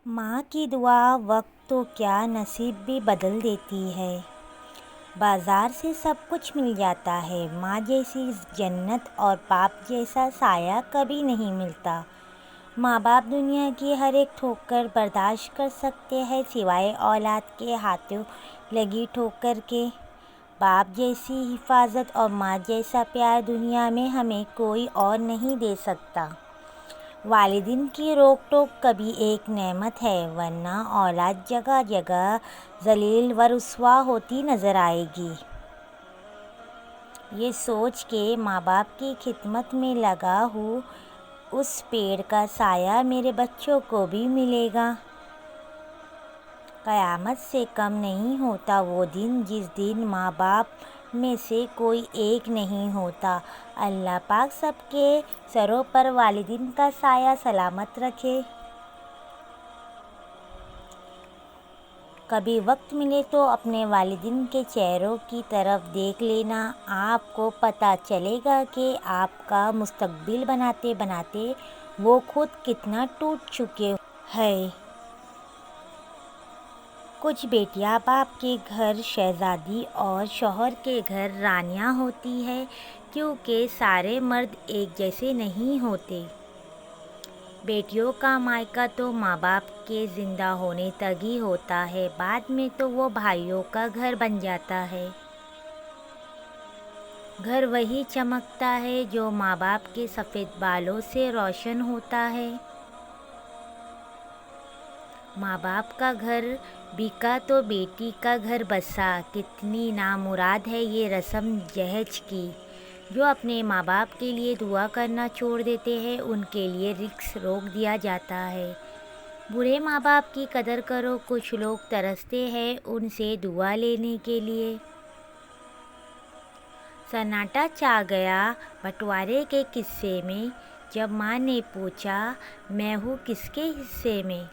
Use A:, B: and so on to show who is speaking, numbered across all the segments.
A: ماں کی دعا وقت تو کیا نصیب بھی بدل دیتی ہے۔ بازار سے سب کچھ مل جاتا ہے، ماں جیسی جنت اور باپ جیسا سایہ کبھی نہیں ملتا۔ ماں باپ دنیا کی ہر ایک ٹھوکر برداشت کر سکتے ہیں سوائے اولاد کے ہاتھوں لگی ٹھوکر کے۔ باپ جیسی حفاظت اور ماں جیسا پیار دنیا میں ہمیں کوئی اور نہیں دے سکتا۔ والدین کی روک ٹوک کبھی ایک نعمت ہے، ورنہ اولاد جگہ جگہ ذلیل و رسوا ہوتی نظر آئے گی۔ یہ سوچ کہ ماں باپ کی خدمت میں لگا ہوں، اس پیڑ کا سایہ میرے بچوں کو بھی ملے گا۔ قیامت سے کم نہیں ہوتا وہ دن جس دن ماں باپ میں سے کوئی ایک نہیں ہوتا۔ اللہ پاک سب کے سروں پر والدین کا سایہ سلامت رکھے۔ کبھی وقت ملے تو اپنے والدین کے چہروں کی طرف دیکھ لینا، آپ کو پتہ چلے گا کہ آپ کا مستقبل بناتے بناتے وہ خود کتنا ٹوٹ چکے ہیں۔ کچھ بیٹیاں باپ کے گھر شہزادی اور شوہر کے گھر رانیاں ہوتی ہیں، کیونکہ سارے مرد ایک جیسے نہیں ہوتے۔ بیٹیوں کا مائکہ تو ماں باپ کے زندہ ہونے تک ہی ہوتا ہے، بعد میں تو وہ بھائیوں کا گھر بن جاتا ہے۔ گھر وہی چمکتا ہے جو ماں باپ کے سفید بالوں سے روشن ہوتا ہے۔ ماں باپ کا گھر بکا تو بیٹی کا گھر بسا، کتنی نامراد ہے یہ رسم جہیز کی۔ جو اپنے ماں باپ کے لیے دعا کرنا چھوڑ دیتے ہیں، ان کے لیے رزق روک دیا جاتا ہے۔ برے ماں باپ کی قدر کرو، کچھ لوگ ترستے ہیں ان سے دعا لینے کے لیے۔ سناٹا چھا گیا بٹوارے کے قصے میں، جب ماں نے پوچھا میں ہوں کس کے حصے میں؟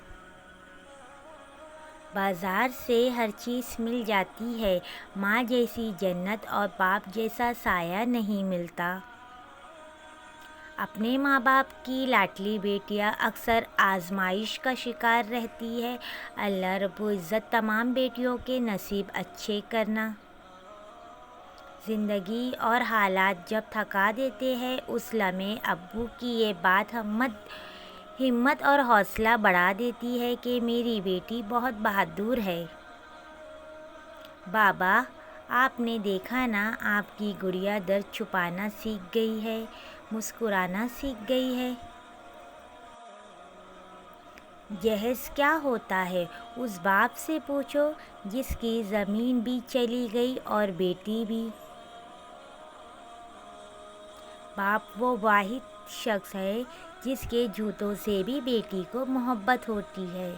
A: بازار سے ہر چیز مل جاتی ہے، ماں جیسی جنت اور باپ جیسا سایہ نہیں ملتا۔ اپنے ماں باپ کی لاڈلی بیٹیاں اکثر آزمائش کا شکار رہتی ہیں۔ اللہ رب العزت تمام بیٹیوں کے نصیب اچھے کرنا۔ زندگی اور حالات جب تھکا دیتے ہیں، اس لمحے ابو کی یہ بات ہمت اور حوصلہ بڑھا دیتی ہے کہ میری بیٹی بہت بہادر ہے۔ بابا، آپ نے دیکھا نا، آپ کی گڑیا درد چھپانا سیکھ گئی ہے، مسکرانا سیکھ گئی ہے۔ جہیز کیا ہوتا ہے اس باپ سے پوچھو جس کی زمین بھی چلی گئی اور بیٹی بھی۔ باپ وہ واحد شخص ہے جس کے جوتوں سے بھی بیٹی کو محبت ہوتی ہے۔